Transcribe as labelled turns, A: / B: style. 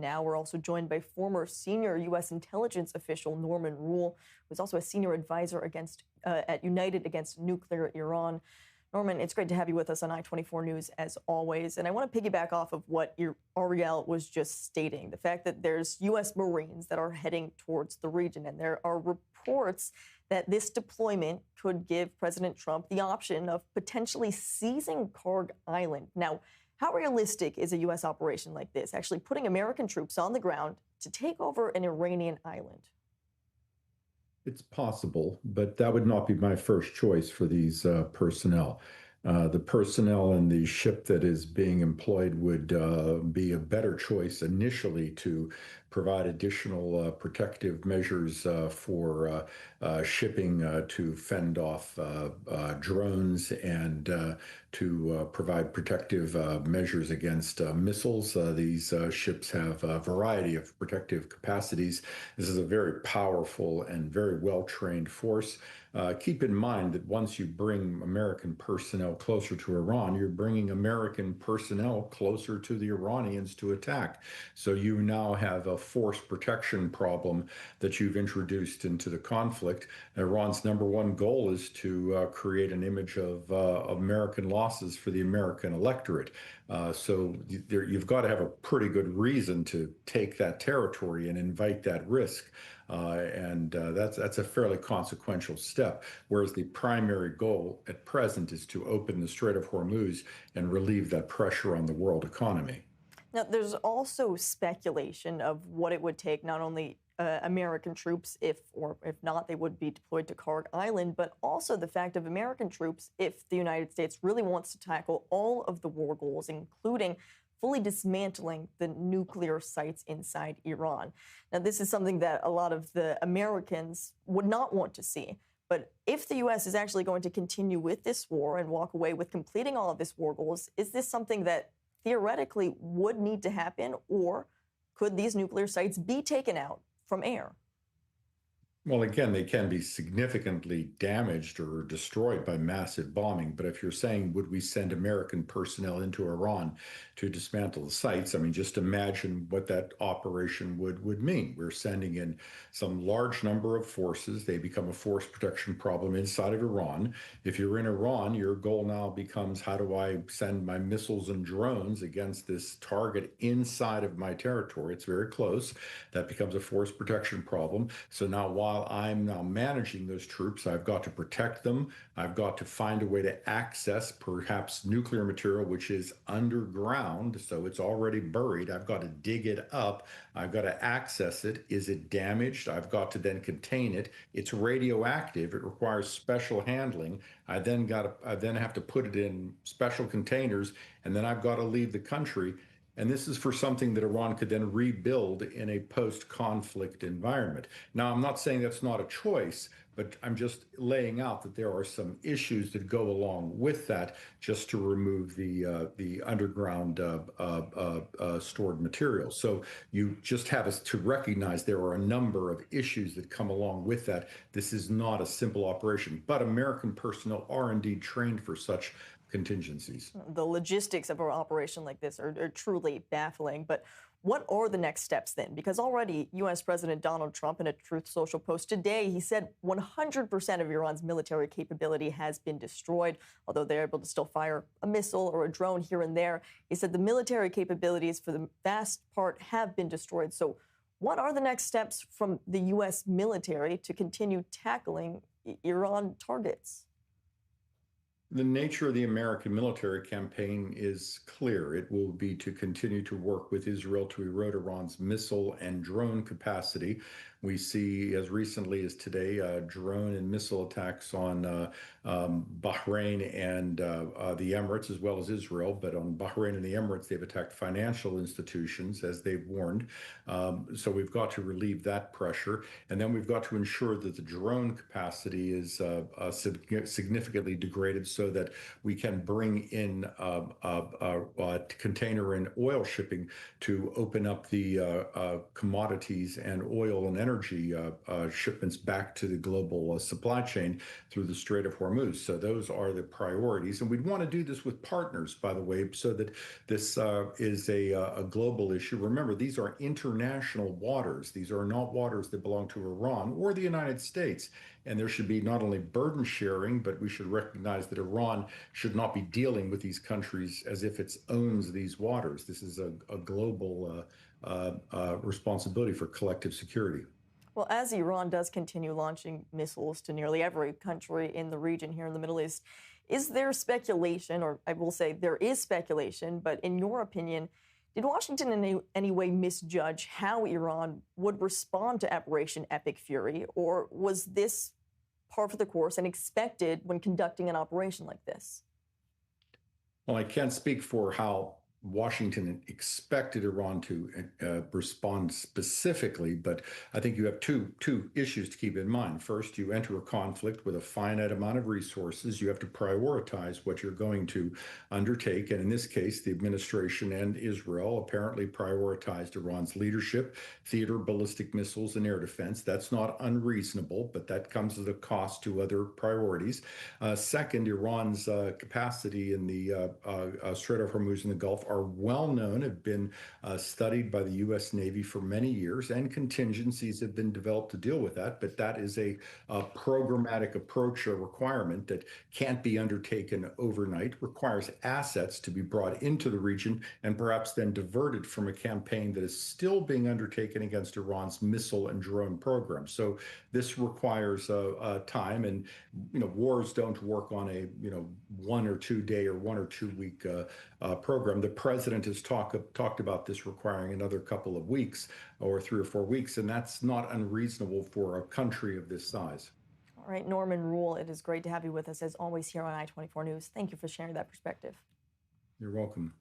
A: now. We're also joined by former senior U.S. intelligence official Norman Roule, who's also a senior advisor at United Against Nuclear Iran. Norman, it's great to have you with us on i24 News as always. And I want to piggyback off of what Ariel was just stating, the fact that there's U.S. Marines that are heading towards the region. And there are reports that this deployment could give President Trump the option of potentially seizing Kharg Island. Now, how realistic is a U.S. operation like this, actually putting American troops on the ground to take over an Iranian island?
B: It's possible, but that would not be my first choice for these personnel. The personnel and the ship that is being employed would be a better choice initially to provide additional protective measures for shipping to fend off drones and to provide protective measures against missiles. These ships have a variety of protective capacities. This is a very powerful and very well-trained force. Keep in mind that once you bring American personnel closer to Iran, you're bringing American personnel closer to the Iranians to attack. So you now have a force protection problem that you've introduced into the conflict. Iran's number one goal is to create an image of American losses for the American electorate. So you've got to have a pretty good reason to take that territory and invite that risk. That's a fairly consequential step, whereas the primary goal at present is to open the Strait of Hormuz and relieve that pressure on the world economy.
A: Now, there's also speculation of what it would take, not only American troops, if not, they would be deployed to Kharg Island, but also the fact of American troops if the United States really wants to tackle all of the war goals, including fully dismantling the nuclear sites inside Iran. Now, this is something that a lot of the Americans would not want to see. But if the U.S. is actually going to continue with this war and walk away with completing all of its war goals, is this something that theoretically would need to happen, or could these nuclear sites be taken out from air?
B: Well, again, they can be significantly damaged or destroyed by massive bombing. But if you're saying, would we send American personnel into Iran to dismantle the sites? I mean, just imagine what that operation would mean. We're sending in some large number of forces. They become a force protection problem inside of Iran. If you're in Iran, your goal now becomes, how do I send my missiles and drones against this target inside of my territory? It's very close. That becomes a force protection problem. So now, while I'm now managing those troops, I've got to protect them. I've got to find a way to access perhaps nuclear material, which is underground, so it's already buried. I've got to dig it up. I've got to access it. Is it damaged? I've got to then contain it. It's radioactive. It requires special handling. I then have to put it in special containers, and then I've got to leave the country. And this is for something that Iran could then rebuild in a post-conflict environment. Now, I'm not saying that's not a choice, but I'm just laying out that there are some issues that go along with that, just to remove the underground stored material. So you just have to recognize there are a number of issues that come along with that. This is not a simple operation, but American personnel are indeed trained for such contingencies.
A: The logistics of an operation like this are truly baffling. But what are the next steps then? Because already U.S. President Donald Trump, in a Truth Social post today, he said 100% of Iran's military capability has been destroyed, although they're able to still fire a missile or a drone here and there. He said the military capabilities for the vast part have been destroyed. So what are the next steps from the U.S. military to continue tackling Iran targets?
B: The nature of the American military campaign is clear. It will be to continue to work with Israel to erode Iran's missile and drone capacity. We see, as recently as today, drone and missile attacks on Bahrain and the Emirates, as well as Israel. But on Bahrain and the Emirates, they've attacked financial institutions, as they've warned. So we've got to relieve that pressure. And then we've got to ensure that the drone capacity is significantly degraded, so so that we can bring in container and oil shipping to open up the commodities and oil and energy shipments back to the global supply chain through the Strait of Hormuz. So those are the priorities. And we'd want to do this with partners, by the way, so that this is a global issue. Remember, these are international waters. These are not waters that belong to Iran or the United States. And there should be not only burden sharing, but we should recognize that Iran should not be dealing with these countries as if it owns these waters. This is a global responsibility for collective security.
A: Well, as Iran does continue launching missiles to nearly every country in the region here in the Middle East, is there speculation, or I will say there is speculation, but in your opinion, did Washington in any way misjudge how Iran would respond to Operation Epic Fury, or was this par for the course and expected when conducting an operation like this?
B: Well, I can't speak for how Washington expected Iran to respond specifically, but I think you have two issues to keep in mind. First, you enter a conflict with a finite amount of resources. You have to prioritize what you're going to undertake. And in this case, the administration and Israel apparently prioritized Iran's leadership, theater, ballistic missiles, and air defense. That's not unreasonable, but that comes at a cost to other priorities. Second, Iran's capacity in the Strait of Hormuz in the Gulf are well known, have been studied by the U.S. Navy for many years, and contingencies have been developed to deal with that. But that is a programmatic approach, a requirement that can't be undertaken overnight, requires assets to be brought into the region and perhaps then diverted from a campaign that is still being undertaken against Iran's missile and drone program. So this requires time, and wars don't work on a 1 or 2 day or 1 or 2 week program. The president has talked about this requiring another couple of weeks or 3 or 4 weeks, and that's not unreasonable for a country of this size.
A: All right, Norman Roule, it is great to have you with us as always here on i24 News. Thank you for sharing that perspective.
B: You're welcome.